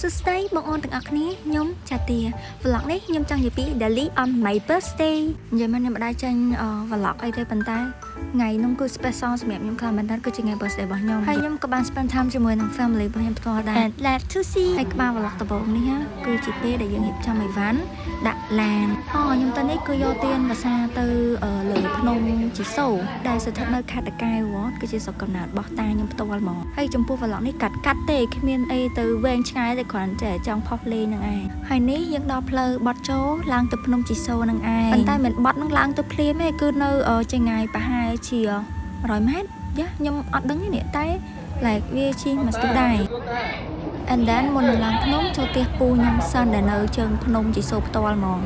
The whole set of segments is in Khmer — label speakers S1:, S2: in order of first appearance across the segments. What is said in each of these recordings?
S1: สุดท้ายบางอนถึงอักนี้ยมจัดเตียวล็อกนี้ยมจังอยู่ปี Daily on my birthday ยังมันยังไม่ได้จังวล็อกไอเดียปันใต้ไงน้องกู special สำหรับยมคลามันนั้นก็จะไง birthday บ่ยมให้ยมกับบ้าน spend time ជាមួយនឹង family บ่ยมตัวได้ and let to see ให้กับบ้านวล็อกตะบงនេះគឺជាពេលដែលយើងរៀបចំអីវ៉ាន់ដាក់ឡានយមតនេះគឺយកទៀនភាសាទៅលើភ្នំជីសូដែលស្ថិតនៅខេត្តតាកែវគឺជាស្រុកកំណើតរបស់តាខ្ញុំផ្ទាល់ហ្មងហើយចំពោះវឡុកនេះកាត់ទេគ្មានអីទៅវែងឆ្ងាយទេគ្រាន់តែចង់ផុសលេងនឹងឯងហើយនេះយើងដល់ផ្លូវបត់ចូលឡើងទៅភ្នំជីសូនឹងឯងប៉ុន្តែមិនបត់នឹងឡើងទៅភ្លាមទេគឺនៅចម្ងាយប្រហែលជា100 ម៉ែត្រយ៉ាខ្ញុំអត់ដឹងទេនេះតែវាជិះមកស្ទុះដែរ and then មុននឹងឡើងភ្នំចូលផ្ទះពូខ្ញុំសិនដែលនៅជើងភ្នំជីសូផ្ទាល់ហ្មង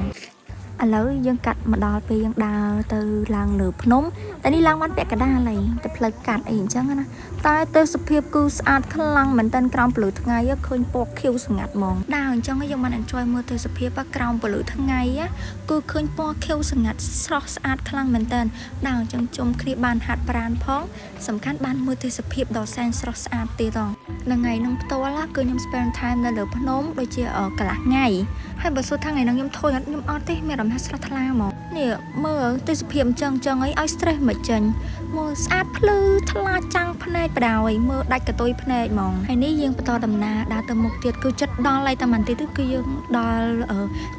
S1: ឥឡូវយើងកាត់មកដល់ពេលយើងដើរទៅឡើងលើភ្នំតែនេះឡើងបានពាក់កណ្ដាលហើយតែផ្លូវកាត់អីអញ្ចឹងណាតែទៅសភាពគឺស្អាតខ្លាំងមែនតើក្រោមពន្លឺថ្ងៃឃើញពណ៌ខៀវស្ងាត់ហ្មងដើរអញ្ចឹងយើងបាន enjoy មើលទៅសភាពក្រោមពន្លឺថ្ងៃគឺឃើញពណ៌ខៀវស្ងាត់ស្រស់ស្អាតខ្លាំងមែនតើដើរអញ្ចឹងជុំគ្នាបានហាត់ប្រាណផងសំខាន់បានមើលទៅសភាពដ៏សែនស្រស់ស្អាតទៀតដល់ថ្ងៃនឹងផ្ទាល់គឺខ្ញុំ spend time នៅលើភ្នំដូចជាកន្លះថ្ងៃហើយបើសួរថាថ្ងៃនឹងខ្ញុំធុញអត់ខ្ញុំអត់ទេមានអារម្មណ៍ស្រស់ថ្លាហ្មងនេះមើលទៅសភាពអញ្ចឹងអីឲ្យ stress មិនចេញមើលស្អាតភ្លឺថ្លាចាំងភ្នែកបដ ாய் មើលដាច់កតុយភ្នែកហ្មងហើយនេះយើងបន្តដំណើរដើរទៅមុខទៀតគឺចិត្តដល់ហើយតែមិនតិចគឺយើងដល់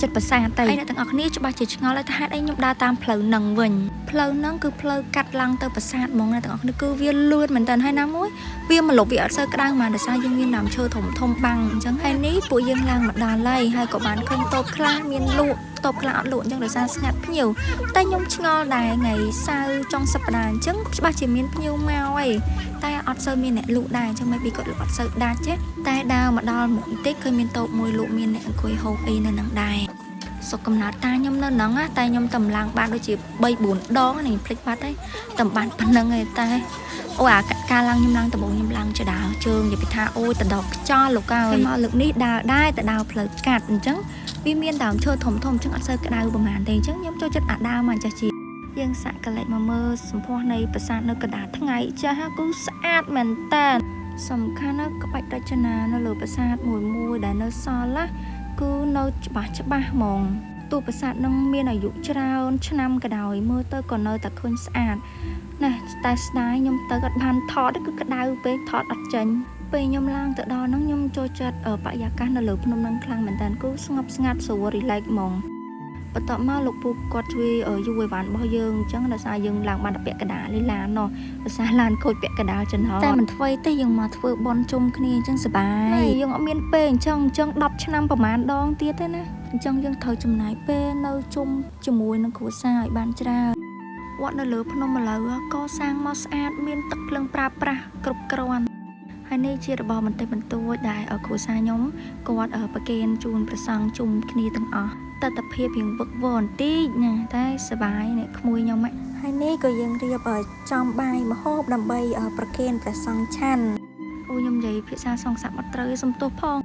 S1: ចិត្តប្រាសាទតែអ្នកទាំងអស់គ្នាច្បាស់ជាឆ្ងល់ហើយថាហេតុអីខ្ញុំដើរតាមផ្លូវនឹងវិញផ្លូវនឹងគឺផ្លូវកាត់ឡើងទៅប្រាសាទហ្មងអ្នកទាំងអស់គ្នាគឺវាលឿនមែនតើហើយណាមួយវាមកលុបវាអត់សូវក្តៅហ្មងដោយសារយើងមានដើមឈើធំបាំងអញ្ចឹងហើយនេះពួកយើងឡើងមកដល់ហើយក៏បានឃើញតូបខ្លះមានលក់តបខ្លះអត់លក់អញ្ចឹងដោយសារស្ងាត់ភ្ញៀវតែខ្ញុំឆ្ងល់ដែរថ្ងៃសៅរ៍ចុងសប្តាហ៍អញ្ចឹងច្បាស់ជាមានភ្ញៀវមកហើយតែអត់សូវមានអ្នកលក់ដែរអញ្ចឹងមិនពីគាត់លក់អត់សូវដាច់ទេតែដើរមកដល់មុខបន្តិចឃើញមានតូបមួយលក់មានអ្នកអង្គុយហូបអីនៅនឹងដែរសុខកំណើតតាខ្ញុំនៅហ្នឹងតែខ្ញុំតម្លើងបានដូចជា 3-4 ដងនេះភ្លេចបាត់ហើយតែបានប៉ុណ្្នឹងឯងតែអូអាការឡើងខ្ញុំឡើងដំបូងខ្ញុំឡើងចដើជើងនិយាយពីថាអូយតដកខ្យល់លោកហើយមកលើកនេះដើរដែរតែដើរផ្លូវកាត់អញ្ចឹងវាមានដើមឈើធំអញ្ចឹងអត់សូវក្តៅប្រហែលទេអញ្ចឹងខ្ញុំចូលចិត្តអាដើមមកចាស់ជាយើងសាក់កលេចមកមើលសម្ផស្សនៃប្រាសាទនៅកណ្ដាលថ្ងៃចាស់គឺស្អាតមែនតើសំខាន់ណាស់ក្បាច់រចនានៅលើប្រាសាទមួយដែលនៅសល់គឺនៅច្បាស់ហ្មងតួប្រាសាទនឹងមានអាយុច្រើនឆ្នាំក៏ដោយមើលទៅក៏នៅតែឃើញស្អាតណាតែស្ដាយខ្ញុំទៅអត់បានថតគឺក្តៅពេកថតអត់ចេញពេលខ្ញុំឡើងទៅដល់ហ្នឹងខ្ញុំចូលចិត្តបរិយាកាសនៅលើភ្នំនឹងខ្លាំងមែនតើគឺស្ងប់ស្ងាត់ស្រួល relax ហ្មងបន្ទាប់មកលោកពូគាត់ជួយយូរអីវ៉ាន់របស់យើងអញ្ចឹងដោយសារយើងឡើងបានតែពាក់កណ្ដាលនេះឡាននោះដោយសារឡានខូចពាក់កណ្ដាលចិនហោតែមិនធ្វើទេយើងមកធ្វើបន់ជុំគ្នាអញ្ចឹងសប្បាយយើងអត់មានពេលអញ្ចឹង10 ឆ្នាំប្រហែលដងទៀតទេណាអញ្ចឹងយើងត្រូវចំណាយពេលនៅជុំជាមួយនឹងគ្រួសារឲ្យបានច្រើនវត្តនៅលើភ្នំឥឡូវក៏សាងមកស្អាតមានទឹកភ្លើងប្រើប្រាស់គ្រប់គ្រាន់ហើយនេះជារបស់បន្តិចបន្តួចដែលគ្រួសារខ្ញុំគាត់ប្រគេនជូនព្រះសង្ឃជុំគ្នាទាំងអស់តតភាពរៀងវឹកវរបន្តិចណាតែសប្បាយអ្នកក្មួយខ្ញុំហើយនេះក៏យើងរៀបចំបាយម្ហូបដើម្បីប្រគេនព្រះសង្ឃឆាន់អូខ្ញុំនិយាយភាសាសង្ស័ព្ទអត់ត្រូវសំទោសផង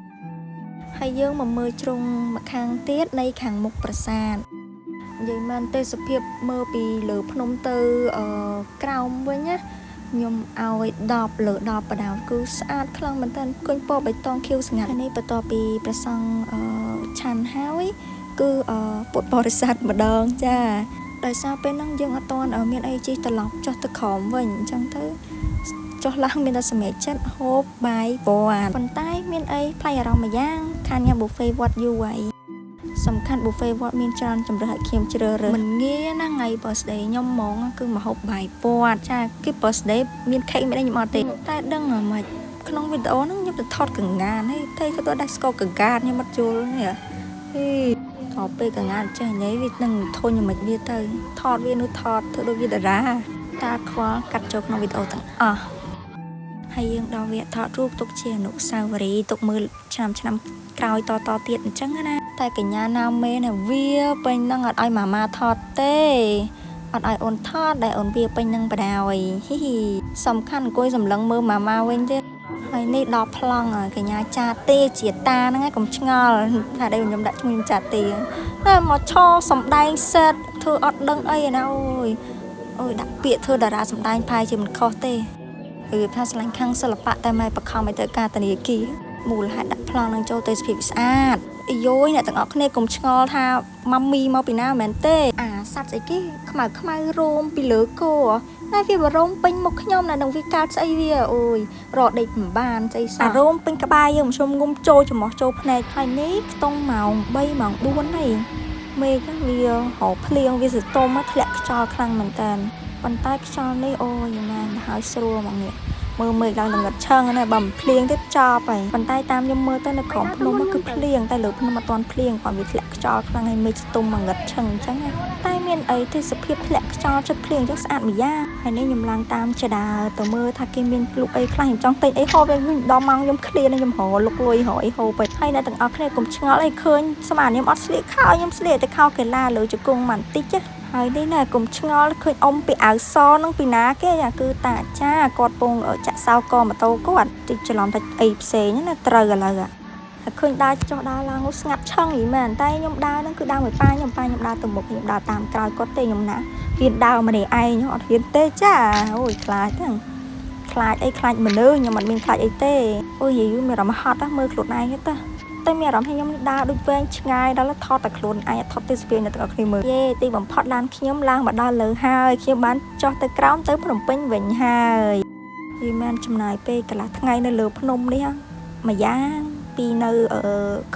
S1: ហើយយើងមកមើលជ្រុងម្ខាងទៀតនៃខាងមុខប្រាសាទនិយាយមែនទេសភាពមើលពីលើភ្នំទៅក្រោមវិញណាខ្ញុំឲ្យ10 លើ 10 បដៅគឺស្អាតខ្លាំងមែនតើឃើញពណ៌បៃតងខៀវស្ងាត់នេះបន្ទាប់ពីព្រះសង្ឃឆាន់ហើយគឺពុទ្ធបរិស័ទម្ដងចាដោយសារពេលហ្នឹងយើងអត់ទាន់មានអីជិះត្រឡប់ចុះទៅក្រោមវិញអញ្ចឹងទៅចុះឡើងមានតែសម្រេចចិត្តហូបបាយវត្តប៉ុន្តែមានអីប្លែកអារម្មណ៍មួយយ៉ាងខានញ៉ាំ buffet វត្តយូរហើយសំខាន់ buffet វត្តមានច្រើនជម្រើសឲ្យខ្ញុំជ្រើសរើសមិនងាយណាថ្ងៃ birthday ខ្ញុំហ្មងគឺមកហូបបាយវត្តចាគេ birthday មាន cake មិនដែរខ្ញុំអត់ទេតែដឹងមិនក្នុងវីដេអូហ្នឹងខ្ញុំទៅថតកង្កានហើយតែគាត់ដាច់ស្គាល់កង្កានខ្ញុំអត់យល់នេះថតពេលកង្កានចេះញ៉ៃវានឹងធុញមិនវាទៅថតវានោះថតធ្វើដូចវាតារាតាខ្វល់កាត់ចូលក្នុងវីដេអូទាំងអស់ហើយយើងដល់វាថតរូបទុកជាអនុស្សាវរីយ៍ទុកមើលឆ្នាំក្រោយតទៀតអញ្ចឹងណាតែកញ្ញាណាមេណាវាពេញនឹងអត់ឲ្យម៉ាម៉ាថតទេអត់ឲ្យអូនថតដែលអូនវាពេញនឹងបដ ாய் ហ៊ីសំខាន់អង្គុយសម្លឹងមើលម៉ាម៉ាវិញទៀតហើយនេះដល់ប្លង់កញ្ញាចាទេជាតាហ្នឹងឯងកុំឆ្ងល់ថាដែលខ្ញុំដាក់ឈ្មោះខ្ញុំចាទេតែមកឆោសំដែងសេតធ្វើអត់ដឹងអីណាអូយដាក់ពាក្យធ្វើតារាសំដែងផាយជាមិនខុសទេវាថាឆ្លាញ់ខាងសិល្បៈតែមិនបខំឲ្យទៅការធនាគារ មូលហេតុដាក់ប្លង់នឹងចូលទៅសភាពស្អាតយយអ្នកទាំងអស់គ្នាកុំឆ្ងល់ថាម៉ាមីមកពីណាមែនទេសัตว์ស្អីគេខ្មៅរោមពីលើគោតែវាបរោមពេញមុខខ្ញុំណានឹងវាកើតស្អីវាអូយរកដេកមិនបានស្អីអារោមពេញក្បាលយើងខ្ញុំងុំចូលច្រមុះចូលភ្នែកហើយនេះខ្ទង់ម៉ោង3ម៉ោង4ហើយមេឃវារភ្លៀងវាសតុំមកធ្លាក់ខ្យល់ខ្លាំងមែនតើប៉ុន្តែខ្យល់នេះអូយយ៉ាងណាហើយស្រួលមកនេះមើលមេឃឡើងល្ងិតឆឹងណាបើមិនភ្លៀងទេចប់ហើយប៉ុន្តែតាមខ្ញុំមើលទៅនៅក្រោមភ្នំគឺភ្លៀងតែលើភ្នំអត់ទាន់ភ្លៀងគាត់វាធ្លាក់ខ្យល់ខ្លាំងហើយមេឃស្ទុំមកងឹតឆឹងអញ្ចឹងតែមានអីទេសភាពធ្លាក់ខ្យល់ចិត្តភ្លៀងអញ្ចឹងស្អាតម្យ៉ាងហើយនេះខ្ញុំឡើងតាមចដាទៅមើលថាគេមានលក់អីខ្លះខ្ញុំចង់ទិញអីហូបវិញដល់ម៉ោងខ្ញុំឃ្លានខ្ញុំរលុកលុយរកអីហូបទៅហើយអ្នកទាំងអស់គ្នាកុំឆ្ងល់អីឃើញស្មានខ្ញុំអត់ស្លៀកខោខ្ញុំស្លៀកតែខោកីឡាលើជង្គង់បន្តិចហើយនេះណាកុំឆ្ងល់ឃើញអ៊ំពីអាវសនឹងពីណាគេគឺតាចាគាត់ពងចាក់សោកម៉ូតូគាត់តិចច្រឡំតែអីផ្សេងណាត្រូវឥឡូវហើយឃើញដើរចុះដើរឡើងស្ងាត់ឆឹងហីមែនតែខ្ញុំដើរហ្នឹងគឺដើរមួយប៉ាខ្ញុំដើរទៅមុខខ្ញុំដើរតាមក្រោយគាត់ទេខ្ញុំណាហ៊ានដើរម្នាក់ឯងខ្ញុំអត់ហ៊ានទេចាអូយខ្លាចហ្នឹងខ្លាចអីខ្លាចមនុស្សខ្ញុំអត់មានខ្លាចអីទេអូយយូរមានអារម្មណ៍ហត់មើលខ្លួនឯងទៅតែមានអារម្មណ៍ថាខ្ញុំដើរដូចវែងឆ្ងាយដល់ថតតែខ្លួនឯងថតទេសភាពអ្នកទាំងអស់គ្នាមើលយេទីបំផុតឡានខ្ញុំឡើងមកដល់លើហើយខ្ញុំបានចុះទៅក្រោមទៅភ្នំពេញវិញហើយវាមិនចំណាយពេលកន្លះថ្ងៃនៅលើភ្នំនេះមួយយ៉ាងពីនៅ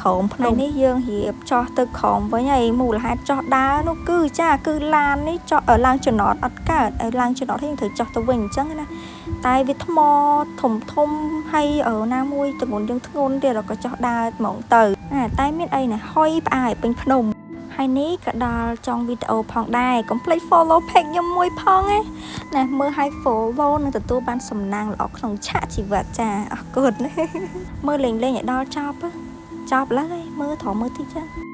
S1: ក្រោមភ្នំនេះយើងរៀបចុះទៅក្រោមវិញហើយមូលហេតុចុះដើរនោះគឺគឺឡាននេះចុះឡើងចំណតអត់កើតឡើងចំណតហើយត្រូវចុះទៅវិញអញ្ចឹងណាតែវាថ្មធំហើយណាមួយទម្ងន់យើងធ្ងន់ទៀតក៏ចុះដើរហ្មងទៅតែមានអីណាហុយផ្អើលពេញភ្នំហើយនេះក៏ដល់ចង់វីដេអូផងដែរកុំភ្លេច follow page ខ្ញុំមួយផងណាមើលឲ្យ follow នឹងទទួលបានសំណាងល្អក្នុងឆាកជីវិតចាអរគុណមើលលេងឲ្យដល់ចប់ឡើយមើលត្រង់មើលតិចចា